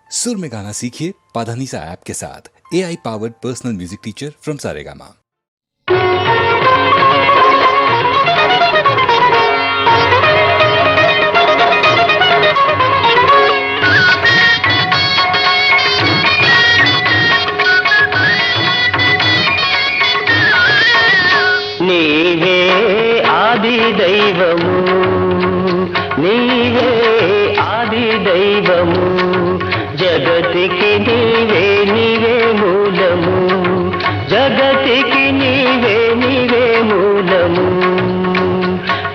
सुर में गाना सीखिए पाधानीसा ऐप के साथ। AI powered personal music teacher from Saregama. నీవే ఆది దైవము, నీవే ఆది దైవము, జగతికి నీవే నీవే మూలము, జగతికి నీవే నీవే మూలము,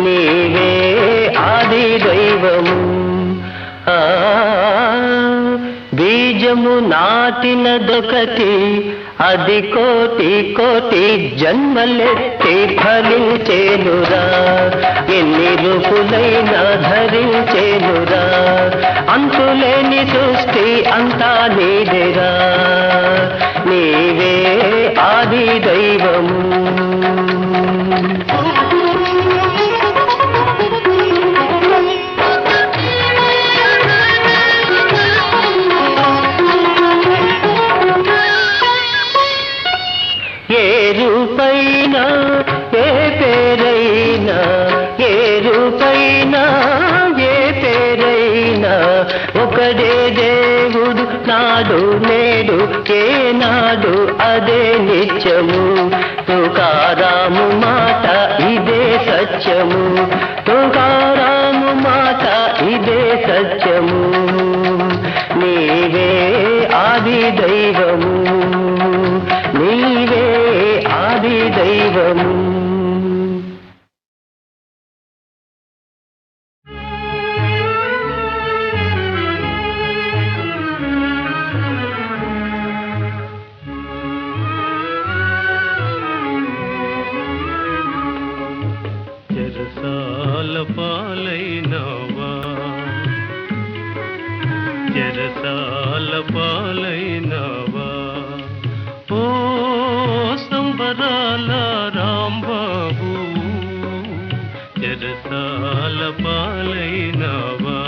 నీవే ఆది దైవము. బీజము నాటినదొకటి, అది కోటి కోటి జన్మలెత్తి ఫలించేనురా, ఎన్ని రూపులైనా ధరించేనురా, అంతులేని సృష్టి అంతా నీదేరా, నీవే ఆది దైవము. ఏ రూపైనా ఏ పేరైనా, ఏ రూపైనా ఏ పేరైనా, ఒకడే దేవుడు నాడు నేడు ఏనాడు అదే నిత్యము, తుకారాము మాట ఇదే సత్యము, తుకారాము మాట ఇదే సత్యము, నీవే ఆది దైవము, నీవే ఆది దైవము. చెరసాల పాలైనవా, చెరసాల పాలైనవా, ఓ సంబరాల రాంబాబు, చెరసాల పాలైనవా.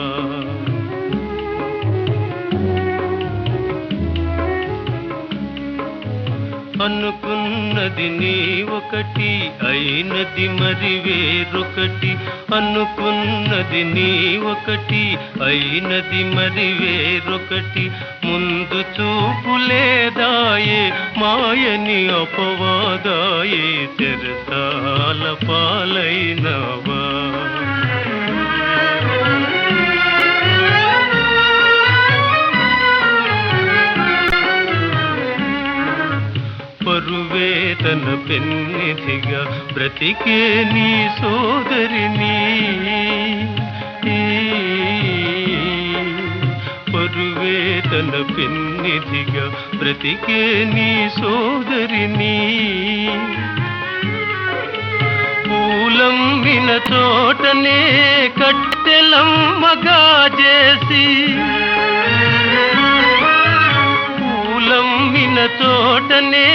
అనుకున్నది నీ ఒకటి, అయినది మరి వేరొకటి, అనుకున్నది నీ ఒకటి, అయినది మరి వేరొకటి, ముందు చూపు లేదాయే మాయని అపవాదాయే, చెరసాల పాలైనవా. పరువేదన పెన్నిధిగా బ్రతికే నీ సోదరిని, పరువేదన పెన్నిధిగా బ్రతికే నీ సోదరిని, పూలమ్మిన చోటనే కట్టెలమ్మగా చేసి, పూలమ్మిన చోటనే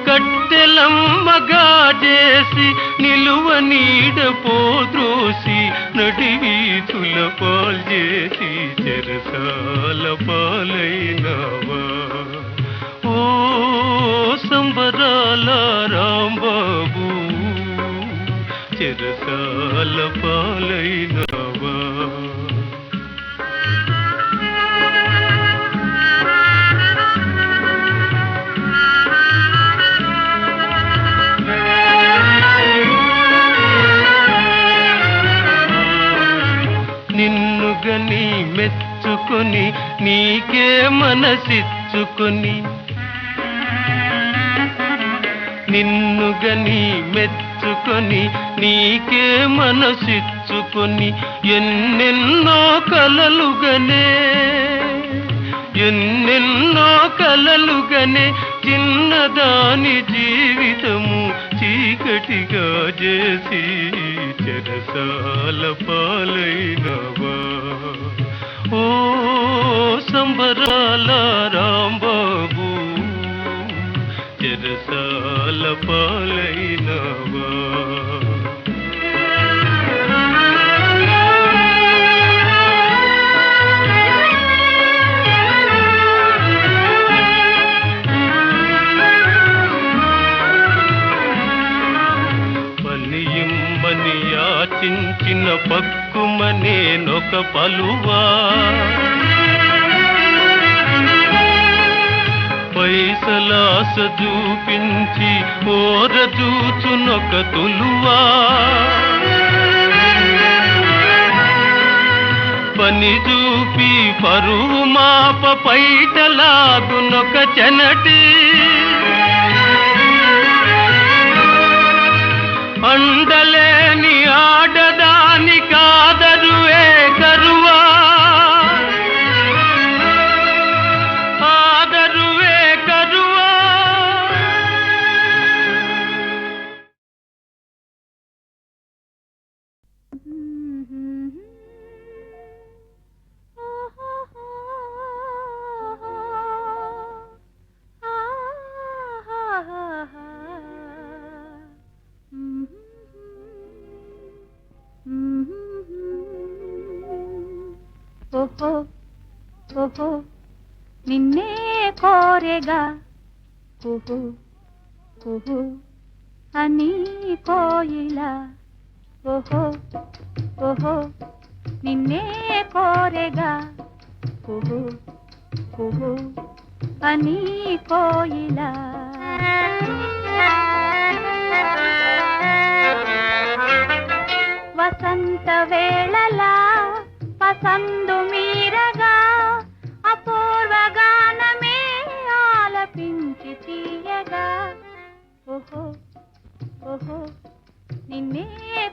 కట్టెలమ్మగా చేసి, నిలువ నీడ పోద్రోసి నడివీధుల పాల్చేసి, చెరసాల పాలైనవా, ఓ సంబరాల రాంబాబు, చెరసాల పాలైనవా. నిన్నుగని మెచ్చుకొని నీకే మనసిచ్చుకొని, నిన్నుగని మెచ్చుకొని నీకే మనసిచ్చుకొని, ఎన్నెన్నో కలలుగనే, ఎన్నెన్నో కలలుగనే, చిన్నదాని జీవితము చీకటిగా చేసి, చెరసాల పాలైనవా, ఓ సంబరాల రాంబాబు, చెరసాల పాలైనవా. పలుక పలువా పైసలాస చూపించి ఓర చూచునొక తులువా పని చూపి పరువు మాప పైటలాగునొక చెనటి అండలేని ఆడదాని కాదరువే కరువా ఆదరువే కరువా ఓహో ఓహో నిన్నే కోరెగా ఓహో ఓహో అని కోయిలా ఓహో ఓహో నిన్నే కోరెగా ఓహో ఓహో అని కోయిలా వసంత వేళలా పసందు మీరగా అపూర్వ గానమే ఆలపించి తీయగా ఓహో ఓహో నిన్నే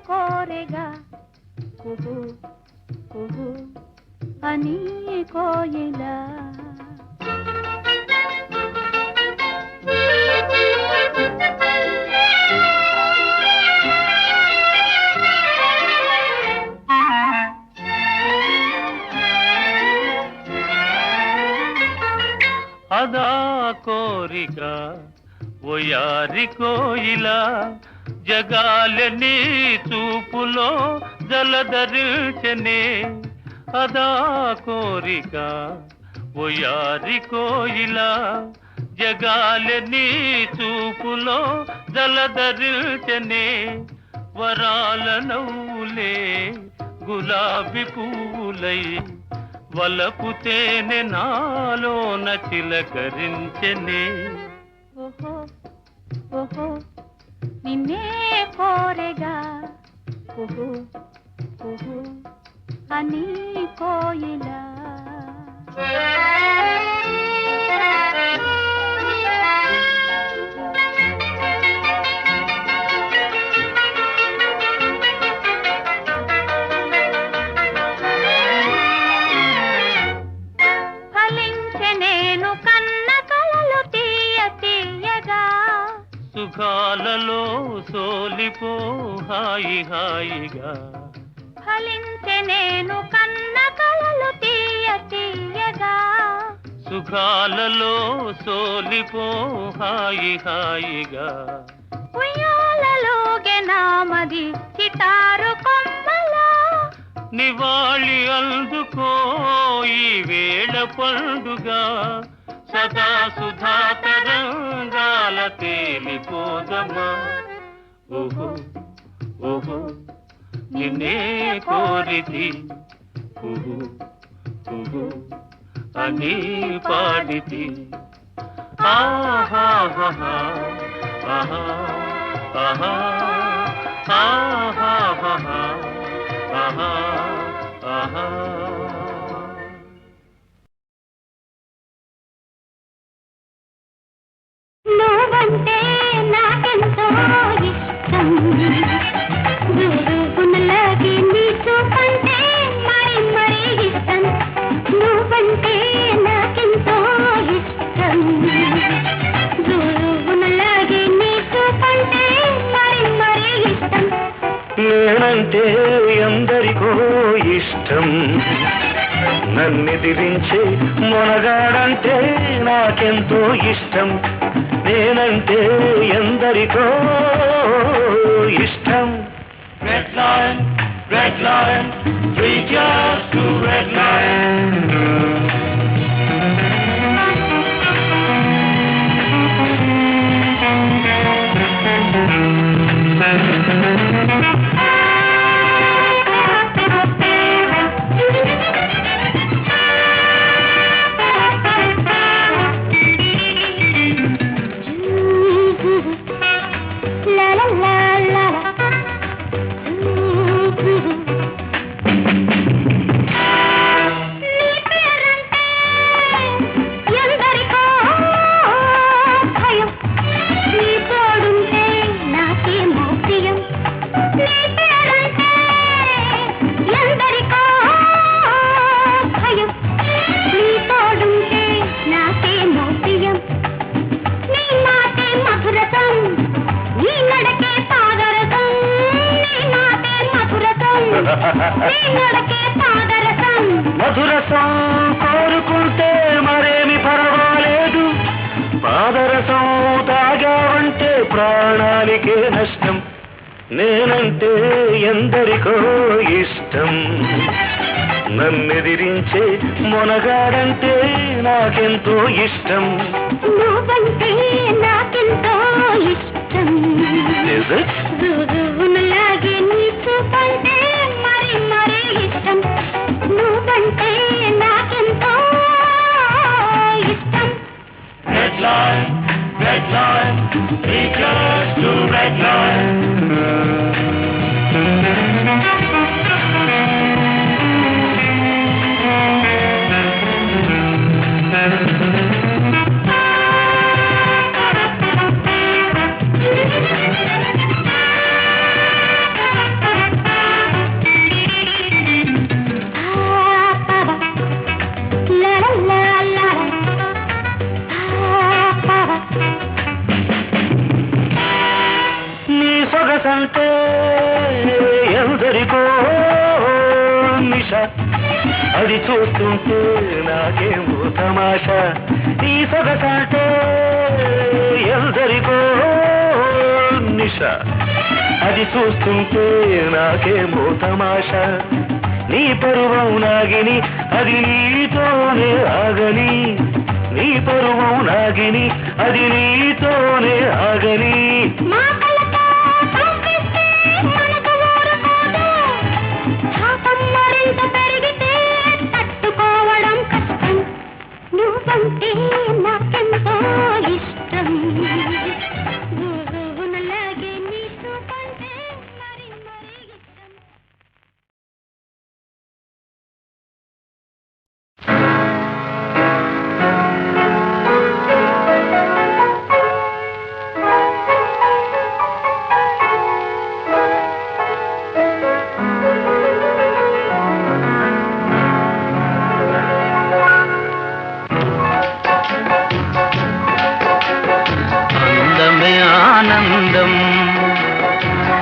కోరెగా ఓహో ఓహో అని కోయిలా అదా కోరిక ఓయారి కోయిలా జగాలని చూపులో జలధరించనే అదా కోరిక ఓయారి కోయిలా జగాలని చూపులో జలధరించనే వరాల నవ్వులే గులాబీ పువ్వులై వలపు తేనె నాలోన చిలకరించెనే ఓహో ఓహో నిన్నే కోరెగా ఓహో ఓహో అని కోయిలా సుఖాలలో సోలిపో హాయి హాయిగా ఫలించే నేను కన్న కలలు తీయ తీయగా సుఖాలలో సోలిపో హాయి హాయిగా ఉయ్యాలలోగే నామది చిటారు కొమ్మలా నివాళి అందుకో ఈ వేళ పండుగ సదా సుధా తరంగాల తేలిపోదమా ఓహో ఓహో నిన్నే కోరితి ఓహో ఓహో అని పాడితి ఆహా ఆహా ఆహా ఆహా ఆహా ఆహా ఆహా నువ్వంటే నాకెంతో ఇష్టం గురుగునలాగే నీ చూపంటే మరి మరి ఇష్టం నువ్వంటే నాకెంతో ఇష్టం గురుగునలాగే నీ చూపంటే మరి మరి ఇష్టం నేనంటే ఎందరికో ఇష్టం నన్నెదిరించే మొనగాడంటే నాకెంతో ఇష్టం నేనంటే ఎందరికో ఇష్టం Red Lion, 3 years to Red Lion. నేనంటే ఎందరికో ఇష్టం, నన్నెదిరించే మొనగాడంటే నాకెంతో ఇష్టం. నువ్వంటే నాకెంతో ఇష్టం, లాగే నీ చూపంటే మరి మరి ఇష్టం. నువ్వంటే నాకెంతో ఇష్టం. Red line, three years to red line. సొగసంటే ఎందరికో నిష, అది చూస్తుంటే నాకేమో తమాష. ఈ సొగసంటే ఎందరికో నిష, అది చూస్తుంటే నాకేమో తమాష. నీ పరువం నాగిని అది నీతోనే ఆగని, నీ పరువం నాగిని అది నీతోనే ఆగని. నువ్వంటే నాకెంతో ఇష్టం, లాగే నీ చూపంటే మరి మరి ఇష్టం.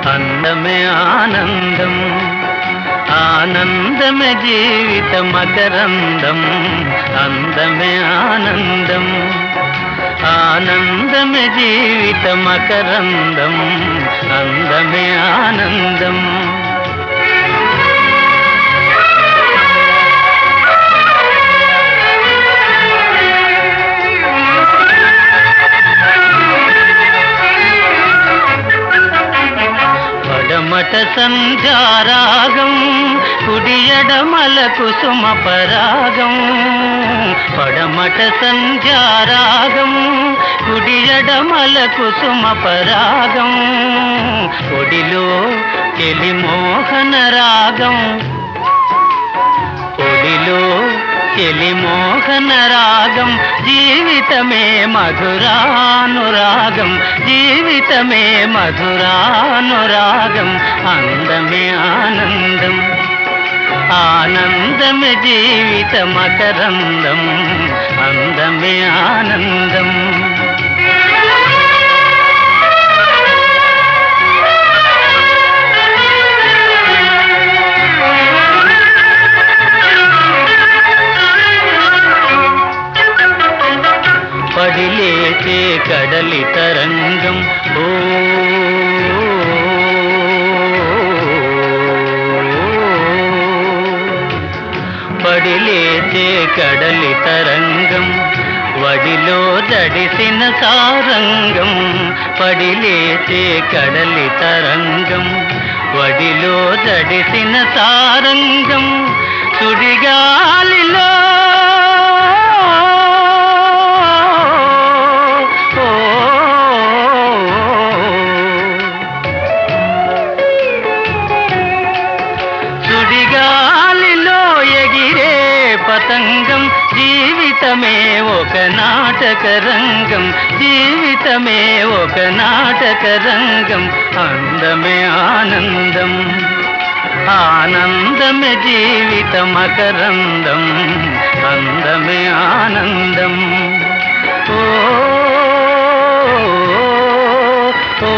అందమే ఆనందం, ఆనందమే జీవిత మకరందం. అందమే ఆనందం, ఆనందమే జీవిత మకరందం. అందమే ఆనందం. పడమట సంధ్యారాగం, కుడియడమల కుసుమ పరాగం. పడమట సంధ్యారాగం, కుడియడమల కుసుమ పరాగం. ఒడిలో చెలి మోహన రాగం, ఒడిలో చెలి మోహన రాగం. జీవితమే మధురానురాగం, జీవితమే మధురానురాగం. అందమే ఆనందం, ఆనందమే జీవిత మకరందం. అందమే ఆనందం. పడిలేచే కడలి తరంగం, ఓ పడిలేచే కడలి తరంగం. వడిలో జడిసిన సారంగం, పడిలేచే కడలి తరంగం. వడిలో జడిసిన సారంగం. సుడిగాలిలో పతంగం. జీవితమే ఒక నాటక రంగం, జీవితమే ఒక నాటక రంగం. అందమే ఆనందం, ఆనందమే జీవిత మకరందం. అందమే ఆనందం. ఓ ఓ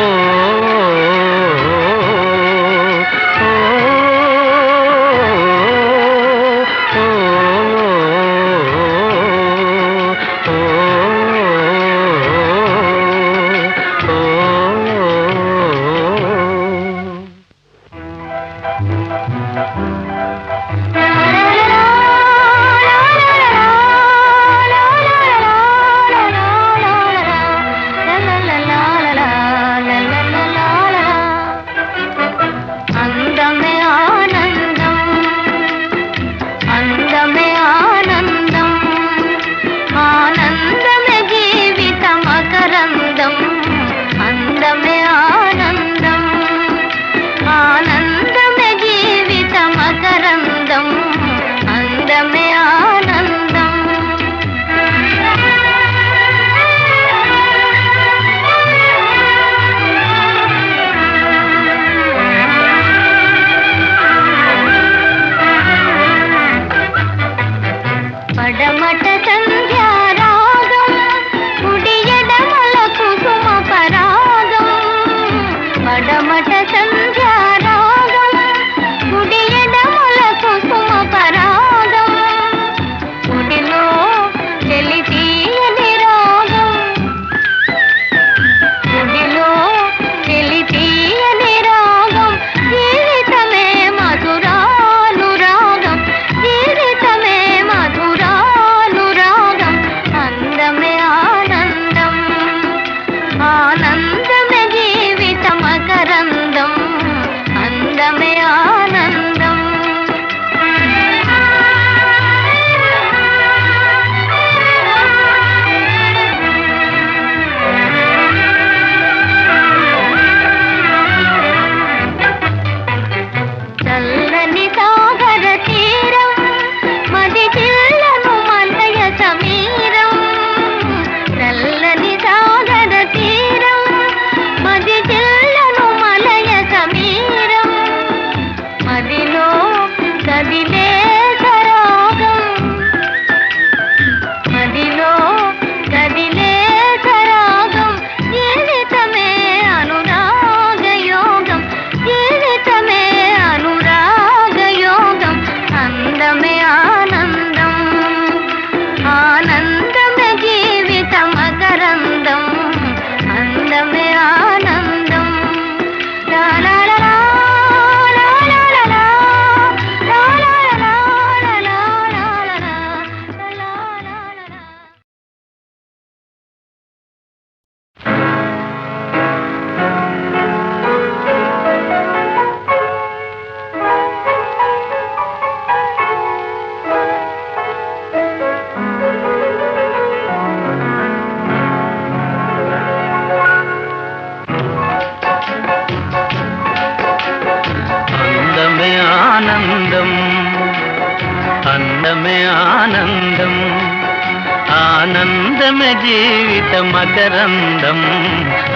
ఆనందమే జీవిత మకరందం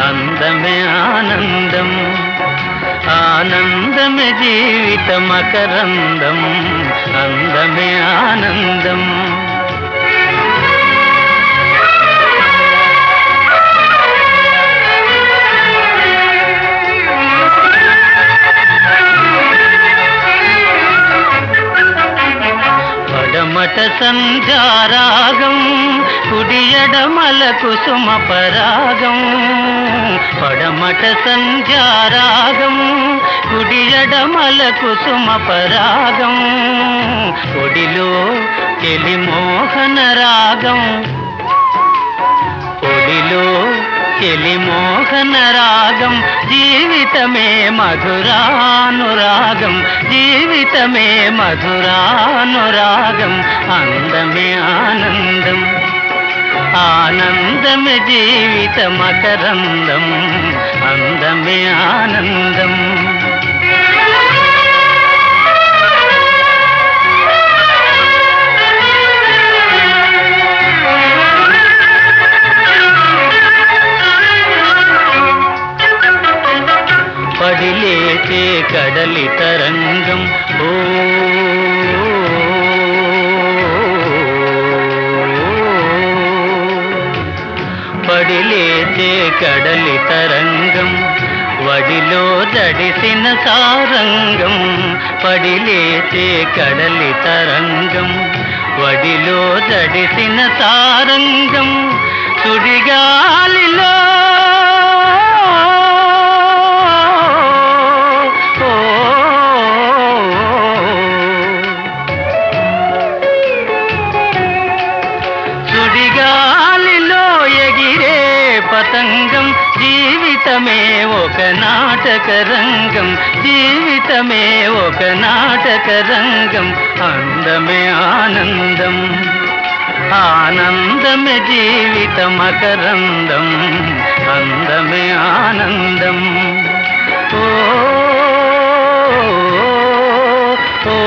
అందమే ఆనందం ఆనందమే జీవిత మకరందం అందమే ఆనందం పడమట సంధ్యారాగం కుడియడమల కుసుమ పరాగం పడమట సంధ్యారాగం కుడియడమల కుసుమ పరాగం ఒడిలో చెలిమోహన రాగం ఒడిలో చెలిమోహన రాగం జీవితమే మధురానురాగం జీవితమే మధురానురాగం అందమే ఆనందం ఆనందమే జీవిత మకరందం అందమే ఆనందం పడిలేచే కడలి తరంగం ఓ పడిలేచే కడలి తరంగం వడిలో జడిసిన సారంగం పడిలేచే కడలి తరంగం వడిలో జడిసిన సారంగం సుడిగాలిలో పతంగం జీవితమే ఒక నాటక రంగం జీవితమే ఒక నాటక రంగం అందమే ఆనందం ఆనందమే జీవిత మకరందం అందమే ఆనందం ఓ ఓ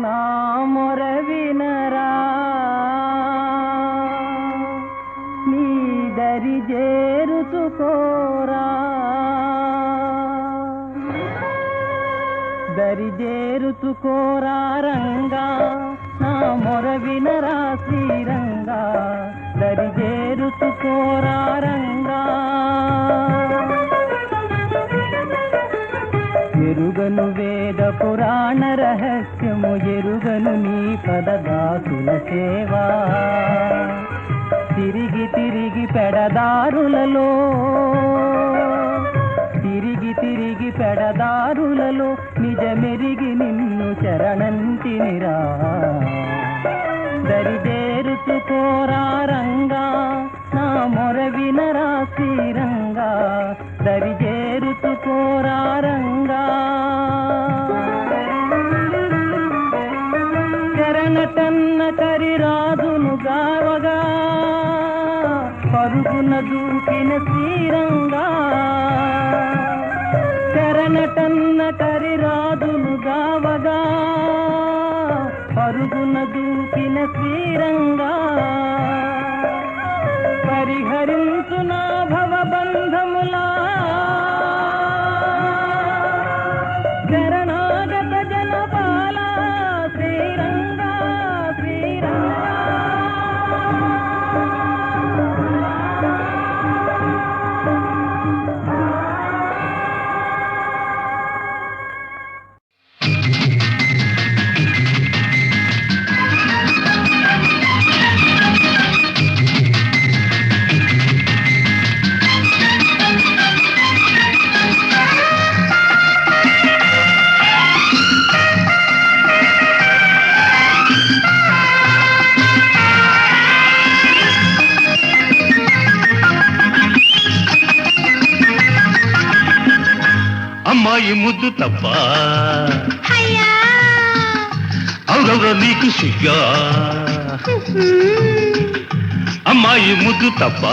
నా మొర వినరా నీ దరి చేరుచుకోరా దరి చేరుచుకోరా రంగా నా మొర వినరా శ్రీరంగా దరి చేరుచుకోరా రంగా ఎరుగను వేద పురాణ రహస్యము ఎరుగను నీ పదదాసుల సేవా తిరిగి తిరిగి పెడదారులలో తిరిగి తిరిగి పెడదారులలో నిజమెరిగి నిన్ను శరణంటినిరా దరిదేరుచుకోరా రంగా నా మొర వినరా శ్రీరంగా దరిదేరుచుకోరా రంగా శరణటన్న కరిరాజును గావగా పరుగున దూకిన శ్రీరంగా శరణటన్న కరిరాజును గావగా పరుగున దూకిన శ్రీరంగా పరిహరించు నా భవబంధములా శరణాగత జనపాల శ్రీరంగా శ్రీరంగా అమ్మాయి ముద్దు తప్ప అవురవుర నీకు సిగ్గా అమ్మాయి ముద్దు తప్ప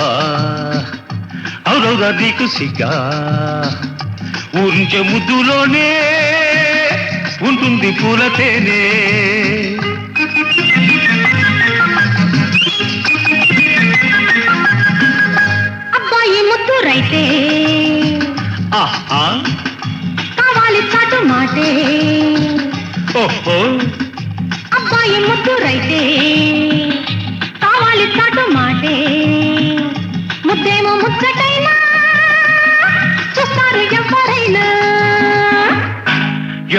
అవురవుర నీకు సిగ్గా ఊరించే ముద్దులోనే ఉంటుంది పూల తేనె అబ్బాయి ముద్దు రైతే ఆహా కావాలి చాటు మాటే ఓహో అబ్బాయి ముద్దు రైతే కావాలి చాటు మాటే ముద్దేమో ముచ్చటైనా చూస్తారు ఎవరైనా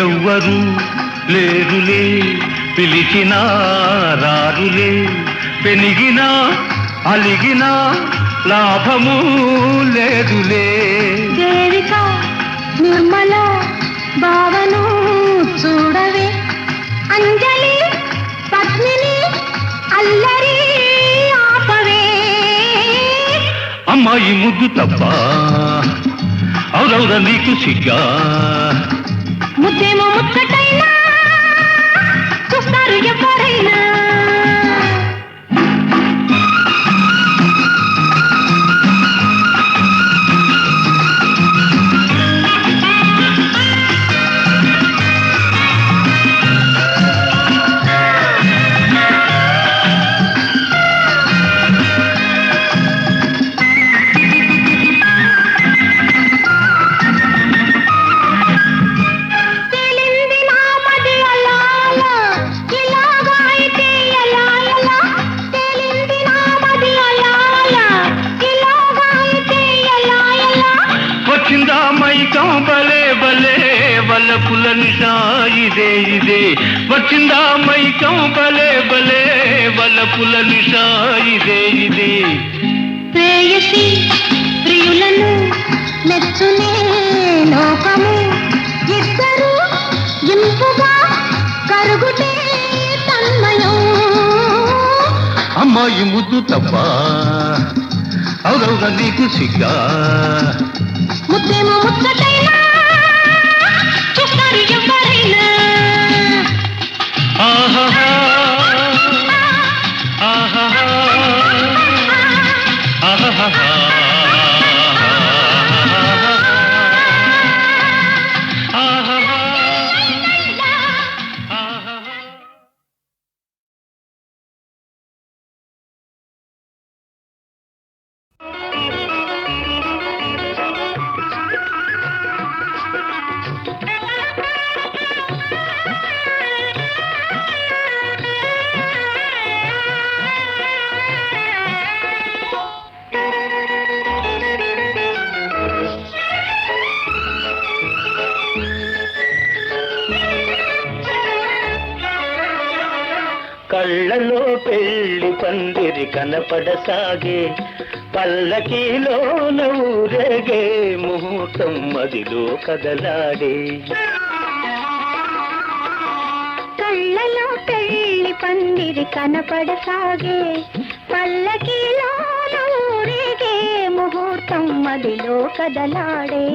ఎవ్వరు లేరులే పిలిచినా రారులే పెనిగినా అలిగినా లాభము లేదులే దేవిక నిర్మల భావను చూడవే అంజలి పద్మిని అల్లరి ఆపవే అమ్మాయి ముద్దు తప్ప అవురవుర నీకు సిగ్గా ముద్దేమో ముచ్చటైనా చూస్తారు ఎవరైనా వలపుల నిషా ఇదే ఇదే వచ్చిందా మైకం బలే బలే వలపుల నిషా ఇదే ఇదే ప్రేయసి ప్రియులను మెచ్చునే లోకము ఇద్దరు ఇంపుగా కరుగుటే తన్మయం అమ్మాయి ముద్దు తప్ప అవురవుగా నీకు సిగ్గా ముద్దేమో ముచ్చటైనా చూస్తారు ఎవరైనా ఆహా ఆహా ఆహా ఆహా కళ్ళలో పెళ్లి పందిరి కనపడసాగే, పల్లకీలోన ఊరేగే ముహూర్తం మదిలో కదలాడే. కళ్ళలో పెళ్లి పందిరి కనపడసాగే, పల్లకీలో ఊరేగే ముహూర్తం మదిలో కదలాడే.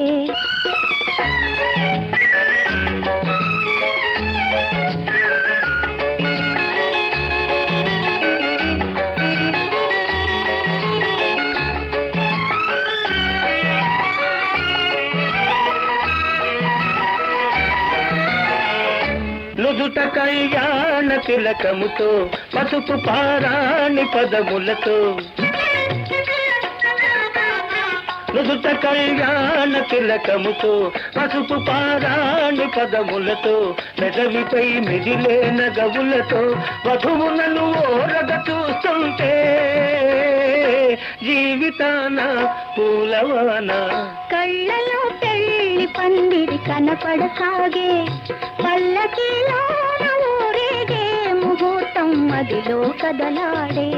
నుదుట కళ్యాణ తిలకముతో, పసుపు పారాణి పదములతో, నుదుట కళ్యాణ తిలకముతో, పసుపు పారాణి పదములతో, పెదవిపై మిదిలే నగవులతో వధువులను ఓరగ చూస్తుంటే జీవితాన పూలవాన. కళ్ళలో పెళ్లి పందిరి కనపడసాగే, పల్లకీలో ఊరేగే ముహూర్తం మదిలో కదలాడే.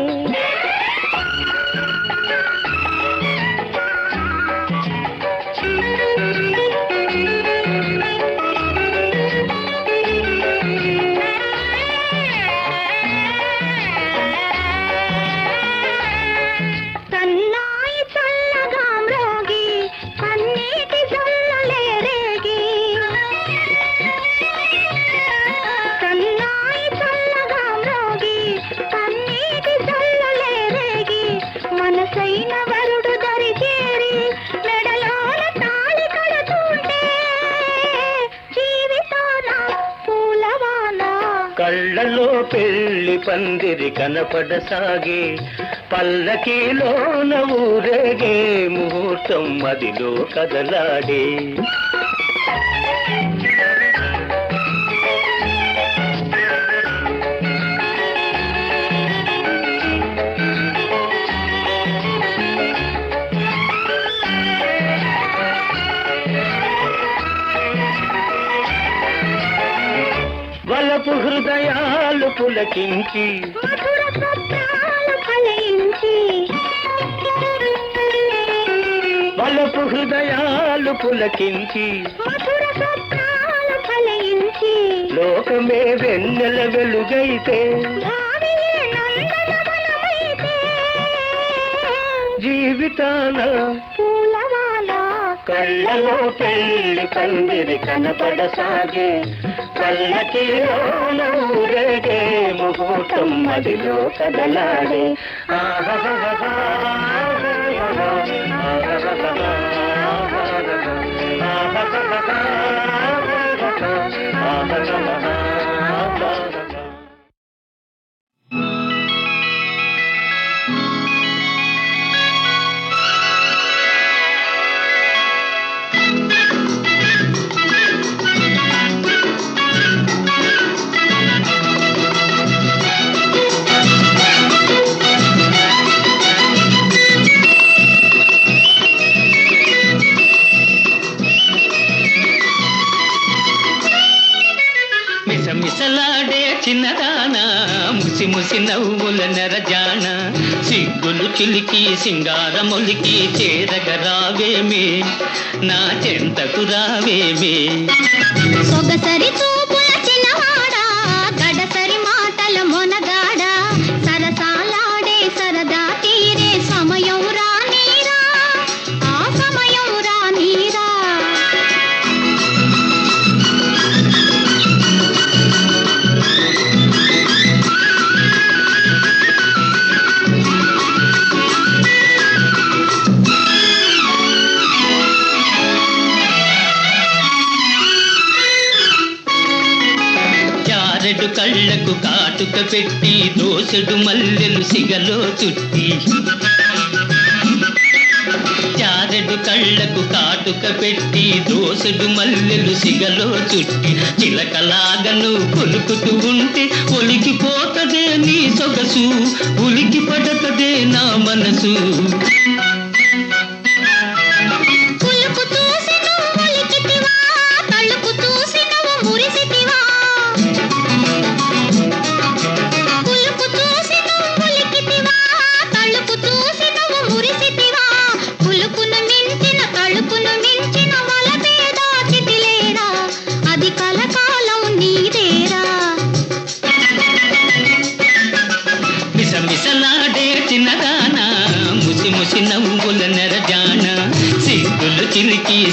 సన్నాయి చల్లగా మ్రోగి కన్నీటి జల్లులే రేగి, సన్నాయి చల్లగా మ్రోగి కన్నీటి జల్లులే రేగి, మనసైన వరుడు దరి చేరి మెడలోన తాళి కడుతుంటే జీవితాన పూలవాన. కళ్ళలో పెళ్లి పందిరి కనపడసాగే, పల్లకీలోన ఊరేగే ముహూర్తం మదిలో కదలాడే. వలపు హృదయాలు పులకించి, మధుర స్వప్నాలు ఫలించి, వలపు హృదయాలు పులకించి, మధుర స్వప్నాలు ఫలించి, లోకమే వెన్నెల వెలుగైతే భావియే నందనవనమైతే జీవితాన పూలవాన. కళ్ళలో పెళ్లి పందిరి కనపడసాగే, పల్లకీలోన ఊరేగే ముహూర్తం మదిలో కదలాడే. ఆహాహాహా, ఆహాహాహా, ఆహాహాహా. మిసమిసలాడే చిన్నదానా, ముసి ముసి నవ్వుల నెరజాన, సిగ్గులు చిలికి సింగారములికి చేరగరావేమే, నా చెంతకు రావేమే. సొగసరి చూపుల చిన్నవాడా, గడసరి మాటల మొనగాడా, సరసాలాడే సరదా తీరే సమయం రానీరా, ఆ సమయం రానీరా. జారెడు కళ్ళకు కాటుక పెట్టి, దోసెడు మల్లెలు సిగలో చుట్టి, జారెడు కళ్ళకు కాటుక పెట్టి, దోసెడు మల్లెలు సిగలో చుట్టి, చిలకలాగను కొలుకుతూ ఉంటే ఒలికిపోతదే నీ సొగసు, ఉలికి పడతదే నా మనసు. కులుకు చూసి నువ్వు ఉలికితివా, తలుపు చూసి నువ్వు మురిసితివా, కులుకు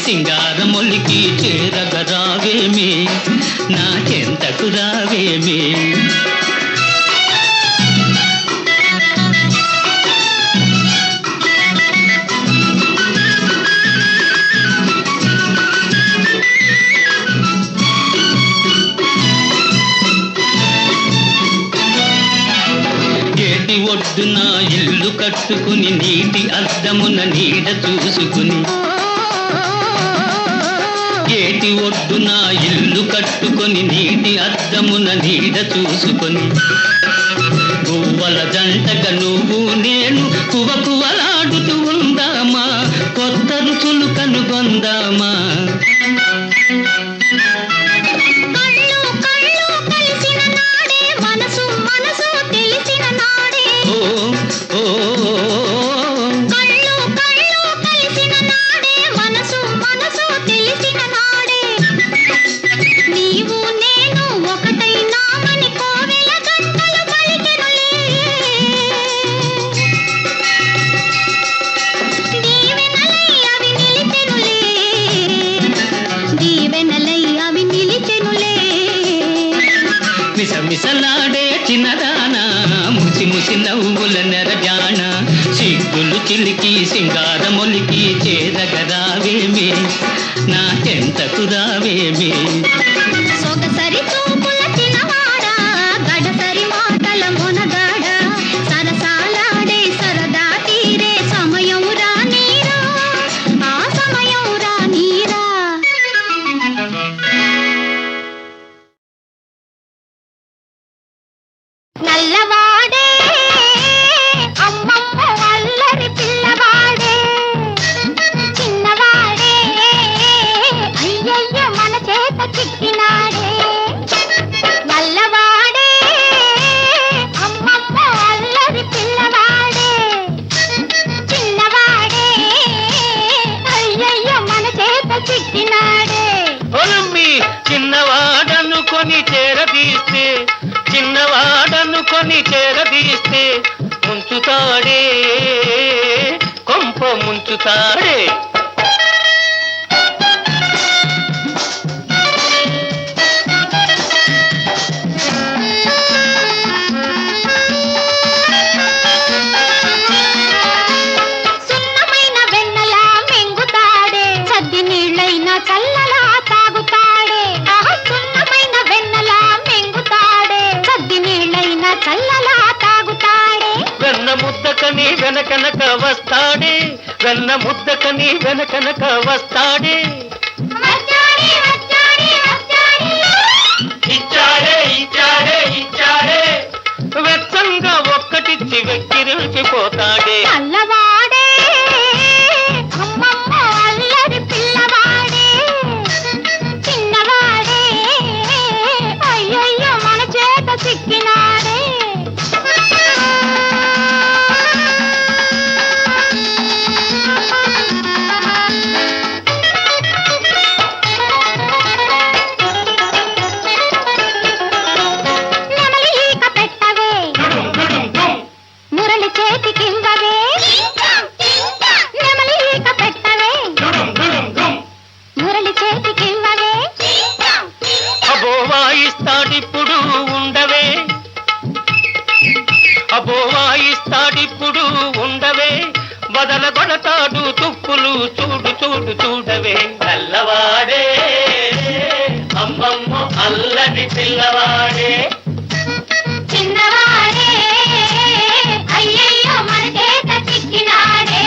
సింగారమొలికి చేరగరావేమి నా చెంతకు రావేమి ఒడ్డున ఇల్లు కట్టుకుని నీటి అద్దమున నీడ చూసుకుని ఏటి ఒడ్డున ఇల్లు కట్టుకుని నీటి అద్దమున నీడ చూసుకుని గువ్వల జంటగా నువ్వు నేను కువకువలాడుతూ ఉందామా కొత్త రుచులు కనుగొందామా మిసమిసలాడే చిన్నదానా ముసి ముసి నవ్వుల నెరజాన సిగ్గులు చిలికి సింగారమొలికి చేరగరావేమి నా చెంతకు రావేమి సొగసరి చూపుల చిన్నవాడా గడసరి మాటల మొనగాడ సరసాలాడే సరదా తీరే సమయం రానీరా ఆ సమయం రానీరా నల్లవాడే అమ్మమ్మ అల్లరి పిల్లవాడే చిన్నవాడే అయ్యయ్య మన చేత చిక్కినాడే నల్లవాడే అమ్మమ్మ అల్లరి పిల్లవాడే చిన్నవాడే అయ్యయ్య మన చేత చిక్కినాడే ఒలమ్మి చిన్నవాడనుకొని చేరదీస్తే చిన్నవాడనుకొని చేరదీస్తే ముంచుతాడే కొంప ముంచుతాడే సున్నమైన వెన్నలా మెంగుతాడే సద్ది నీళ్ళైనా చల్లలా తాగుతాడే సున్నమైన వెన్నలా మెంగుతాడే సద్ది నీళ్ళైనా చల్లలా తాగుతాడే వెన్న ముద్దకని వెనకనక వస్తాడే వెన్న ముద్దకని వెనకనక వస్తాడే వచ్చాడే వచ్చాడే వచ్చాడే ఇచ్చాడే ఇచ్చాడే ఇచ్చాడే వెచ్చంగా ఒక్కటిచ్చి వెక్కిరిల్చిపోతాడే నల్లవాడే అమ్మమ్మ అల్లరి పిల్లవాడే చిన్నవాడే అయ్యయ్యో మన చేత చిక్కినాడే నెమలి ఈక పెట్టవే మురళి చేతికివ్వవే నెమలి ఈక పెట్టవే మురళి చేతికివ్వవే అబో వాయిస్తాడిప్పుడు ఉండవే అబో వాయిస్తాడిప్పుడు ఉండవే వదలగొడతాడు తుప్పులు చూడు చూడు చూడవే నల్లవాడే అమ్మమ్మ అల్లరి పిల్లవాడే చిన్నవాడే అయ్యయ్యో మన చేత చిక్కినాడే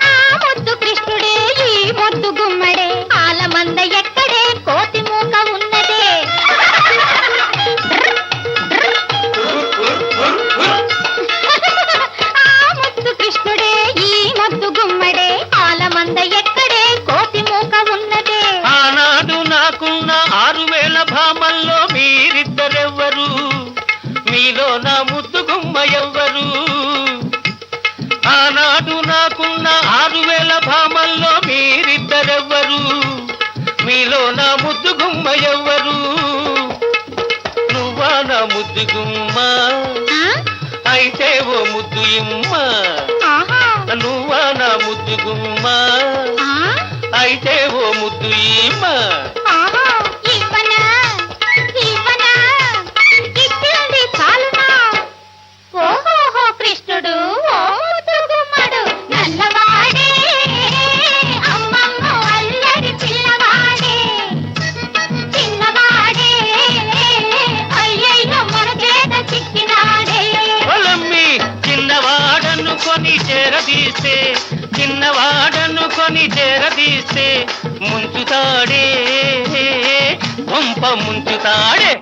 ఆ ముద్దు కృష్ణుడే ఈ ముద్దు గుమ్మడే ఆలమంద ఎక్కడే కోతి మూక ఉన్నదే ఆ ముద్దు కృష్ణుడే ఈ ముద్దు గుమ్మడే ఆలమంద ఎక్కడే కోతి మూక ఉన్నదే ఆనాడు నాకున్న 6000 భామల్లో మీరిద్దరెవ్వరు మీలో నా ముద్దు గుమ్మ ఎవ్వరు ఆనాడు నాకున్న 6000 భామల్లో మీరిద్దరెవ్వరు మీలో నా ముద్దు గుమ్మ ఎవ్వరు? నువ్వా నా ముద్దు గుమ్మ, ఆ? అయితే ఓ ముద్దు ఇమ్మ. ఆహా. నువ్వా నా ముద్దు గుమ్మ, ఆ? అయితే ఓ ముద్దు ఇమ్మ. ఆహా. ఇవ్వనా ఇవ్వనా ఇచ్చింది చాలునా? ఓహోహో కృష్ణుడు ఓ ముద్దుగుమ్మడు నల్లవాడే అమ్మమ్మ అల్లరి పిల్లవాడే చిన్నవాడే అయ్యయ్యో మన చేత చిక్కినాడే. పొలమ్మి చిన్నవాడను కొని చేరదీస్తే, చిన్నవాడను కొని చేరదీస్తే ముంచుతాడే, పంప ముంచుతాడే.